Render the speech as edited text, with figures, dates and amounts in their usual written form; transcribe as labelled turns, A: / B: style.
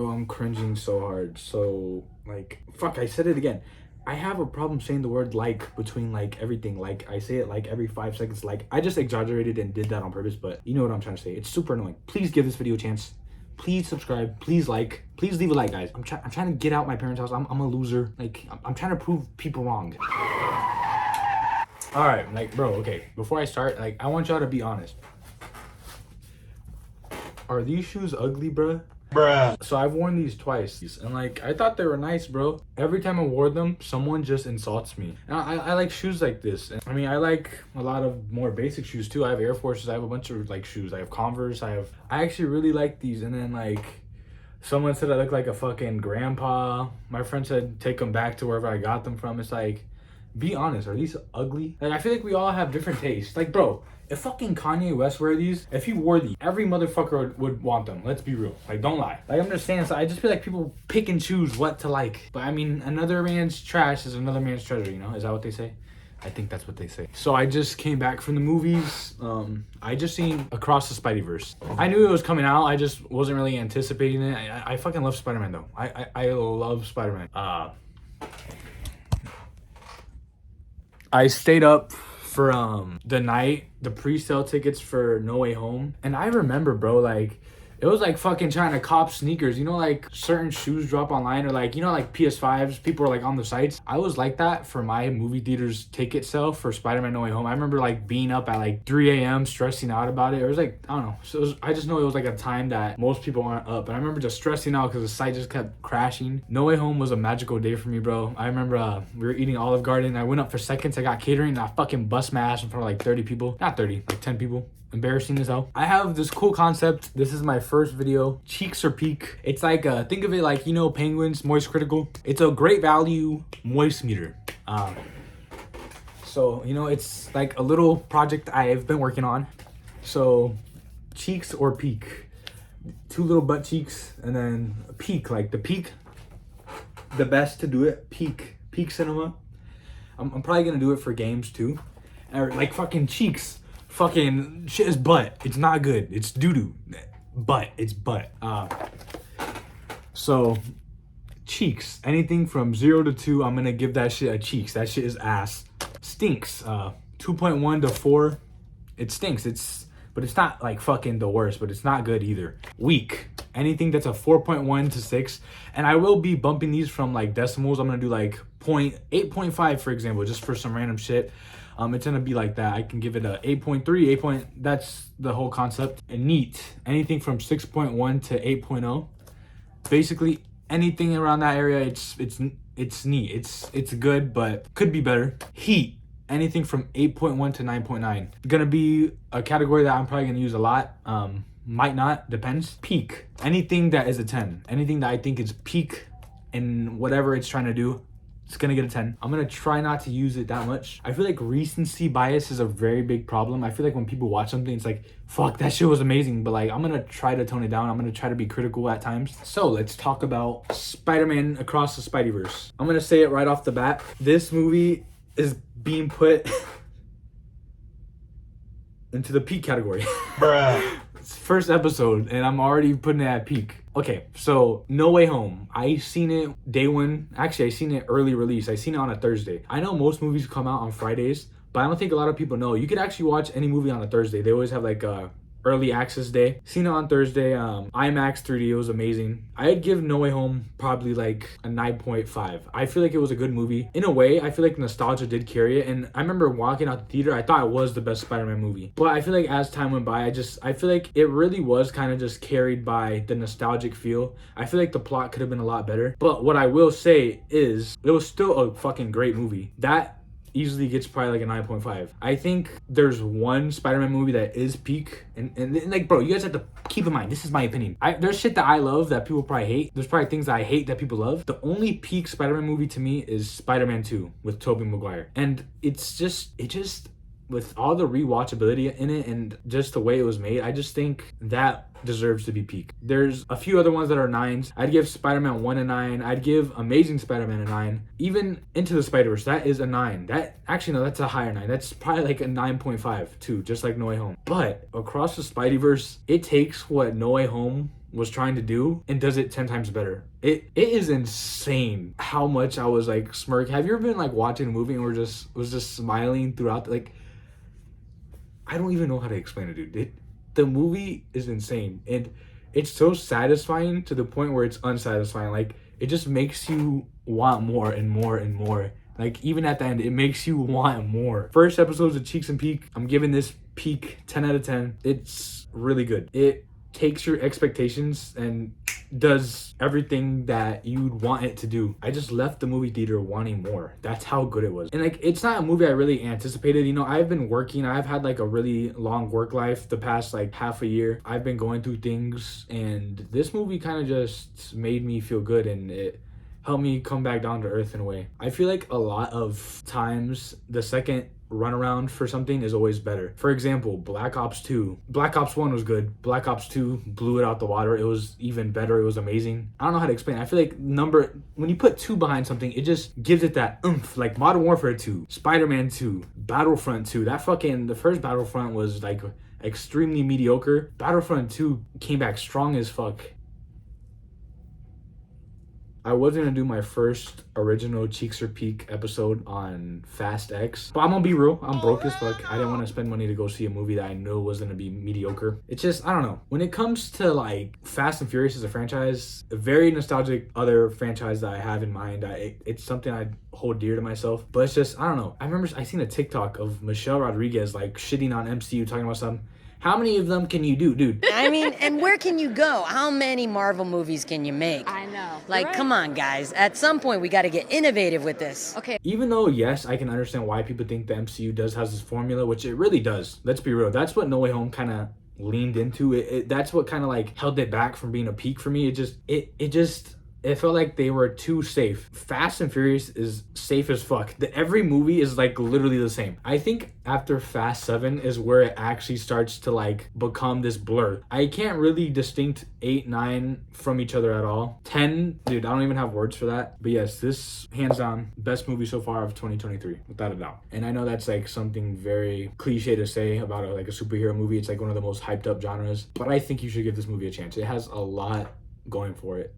A: Oh, I'm cringing so hard. So, like, fuck, I said it again. I have a problem saying the word like between like everything. Like, I say it like every 5 seconds. Like, I just exaggerated and did that on purpose, but you know what I'm trying to say. It's super annoying. Please give this video a chance. Please subscribe. Please like. Please leave a like, guys. I'm trying to get out my parents' house. I'm a loser. Like, I'm trying to prove people wrong. All right, like, bro, okay. Before I start, like, I want y'all to be honest. Are these shoes ugly, bruh? So I've worn these twice, and like I thought they were nice, bro. Every time I wore them, someone just insults me. And I like shoes like this. And I mean, I like a lot of more basic shoes too. I have Air Forces. I have a bunch of like shoes. I have Converse. I actually really like these. And then like someone said I look like a fucking grandpa. My friend said take them back to wherever I got them from. It's like, be honest, are these ugly? Like, I feel like we all have different tastes. Like, bro, if fucking Kanye West wear these, if he wore these, every motherfucker would want them. Let's be real. Like, don't lie. Like, I'm just saying, so I just feel like people pick and choose what to like. But I mean, another man's trash is another man's treasure, you know? Is that what they say? I think that's what they say. So I just came back from the movies. I just seen Across the Spiderverse. I knew it was coming out. I just wasn't really anticipating it. I fucking love Spider-Man though. I love Spider-Man. I stayed up for the pre-sale tickets for No Way Home, and I remember, bro, like it was like fucking trying to cop sneakers, you know, like certain shoes drop online, or like, you know, like PS5s, people are like on the sites. I was like that for my movie theater's ticket sale for Spider-Man No Way Home. I remember like being up at like 3 a.m. stressing out about it. It was like, I don't know, so I just know it was like a time that most people aren't up, and I remember just stressing out because the site just kept crashing. No Way Home was a magical day for me, bro. I remember we were eating Olive Garden. I went up for seconds. I got catering, and I fucking bust my ass in front of like 30 people. Not 30, like 10 people. Embarrassing as hell. I have this cool concept. This is my first video. Cheeks or Peak. It's like, think of it like, you know, Penguins, Moist Critical. It's a great value moist meter. So, you know, it's like a little project I've been working on. So, cheeks or peak. 2 little butt cheeks, and then a peak, like the peak. The best to do it, peak cinema. I'm probably gonna do it for games too. Or like fucking cheeks. Fucking shit is butt. It's not good. It's doo-doo. Butt. It's butt. So, cheeks. Anything from 0 to 2, I'm gonna give that shit a cheeks. That shit is ass. Stinks. 2.1 to 4. It stinks. But it's not like fucking the worst, but it's not good either. Weak. Anything that's a 4.1 to 6. And I will be bumping these from like decimals. I'm gonna do like 8.5 for example, just for some random shit. It's gonna be like that. I can give it a 8.3, that's the whole concept. And neat, anything from 6.1 to 8.0. Basically anything around that area, it's neat. It's good, but could be better. Heat, anything from 8.1 to 9.9. Gonna be a category that I'm probably gonna use a lot. Might not, depends. Peak, anything that is a 10. Anything that I think is peak in whatever it's trying to do, it's gonna get a 10. I'm gonna try not to use it that much. I feel like recency bias is a very big problem. I feel like when people watch something, it's like, fuck, that shit was amazing. But like, I'm gonna try to tone it down. I'm gonna try to be critical at times. So let's talk about Spider-Man Across the Spiderverse. I'm gonna say it right off the bat. This movie is being put into the peak category. Bruh. It's first episode, and I'm already putting it at peak. Okay, so No Way Home. I seen it day one. Actually, I seen it early release. I seen it on a Thursday. I know most movies come out on Fridays, but I don't think a lot of people know. You could actually watch any movie on a Thursday. They always have like a early access day. Seen it on Thursday. IMAX 3D. It was amazing. I'd give No Way Home probably like a 9.5. I feel like it was a good movie. In a way, I feel like nostalgia did carry it. And I remember walking out the theater, I thought it was the best Spider-Man movie. But I feel like as time went by, I feel like it really was kind of just carried by the nostalgic feel. I feel like the plot could have been a lot better. But what I will say is, it was still a fucking great movie. That easily gets probably like a 9.5. I think there's one Spider-Man movie that is peak, and like, bro, you guys have to keep in mind, this is my opinion. There's shit that I love that people probably hate. There's probably things that I hate that people love. The only peak Spider-Man movie to me is Spider-Man 2 with Tobey Maguire. And it just with all the rewatchability in it and just the way it was made, I just think that deserves to be peak. There's a few other ones that are 9s. I'd give Spider-Man 1 a 9. I'd give Amazing Spider-Man a 9. Even Into the Spider-Verse, that is a 9. That's a higher 9. That's probably like a 9.5 too, just like No Way Home. But Across the Spiderverse, it takes what No Way Home was trying to do and does it 10 times better. It is insane how much I was like smirk. Have you ever been like watching a movie and was just smiling throughout? Like, I don't even know how to explain it, dude. The movie is insane, and it's so satisfying to the point where it's unsatisfying. Like, it just makes you want more and more and more. Like, even at the end, it makes you want more. First episodes of Cheeks and Peak, I'm giving this Peak 10 out of 10. It's really good. It takes your expectations and does everything that you'd want it to do. I just left the movie theater wanting more. That's how good it was. And like, it's not a movie I really anticipated. You know, I've been working. I've had like a really long work life the past like half a year. I've been going through things, and this movie kind of just made me feel good, and it helped me come back down to earth in a way. I feel like a lot of times the second runaround for something is always better. For example, Black Ops 2. Black Ops 1 was good. Black Ops 2 blew it out the water. It was even better. It was amazing. I don't know how to explain it. I feel like when you put 2 behind something, it just gives it that oomph. Like Modern Warfare 2, Spider-Man 2, Battlefront 2. The first Battlefront was like extremely mediocre. Battlefront 2 came back strong as fuck. I was gonna do my first original Cheeks or Peak episode on Fast X, but I'm gonna be real, I'm broke as fuck. I didn't want to spend money to go see a movie that I know was gonna be mediocre. It's just, I don't know. When it comes to like Fast and Furious as a franchise, a very nostalgic other franchise that I have in mind, it's something I hold dear to myself, but it's just, I don't know. I seen a TikTok of Michelle Rodriguez like shitting on MCU, talking about something. How many of them can you do, dude?
B: I mean, and where can you go? How many Marvel movies can you make?
C: I know.
B: Like,
C: right.
B: Come on, guys. At some point, we got to get innovative with this.
C: Okay.
A: Even though, yes, I can understand why people think the MCU does has this formula, which it really does. Let's be real. That's what No Way Home kind of leaned into. That's what kind of like held it back from being a peak for me. It felt like they were too safe. Fast and Furious is safe as fuck. Every movie is like literally the same. I think after Fast 7 is where it actually starts to like become this blur. I can't really distinct 8, 9 from each other at all. 10, dude, I don't even have words for that. But yes, this hands down best movie so far of 2023, without a doubt. And I know that's like something very cliche to say about like a superhero movie. It's like one of the most hyped up genres. But I think you should give this movie a chance. It has a lot going for it.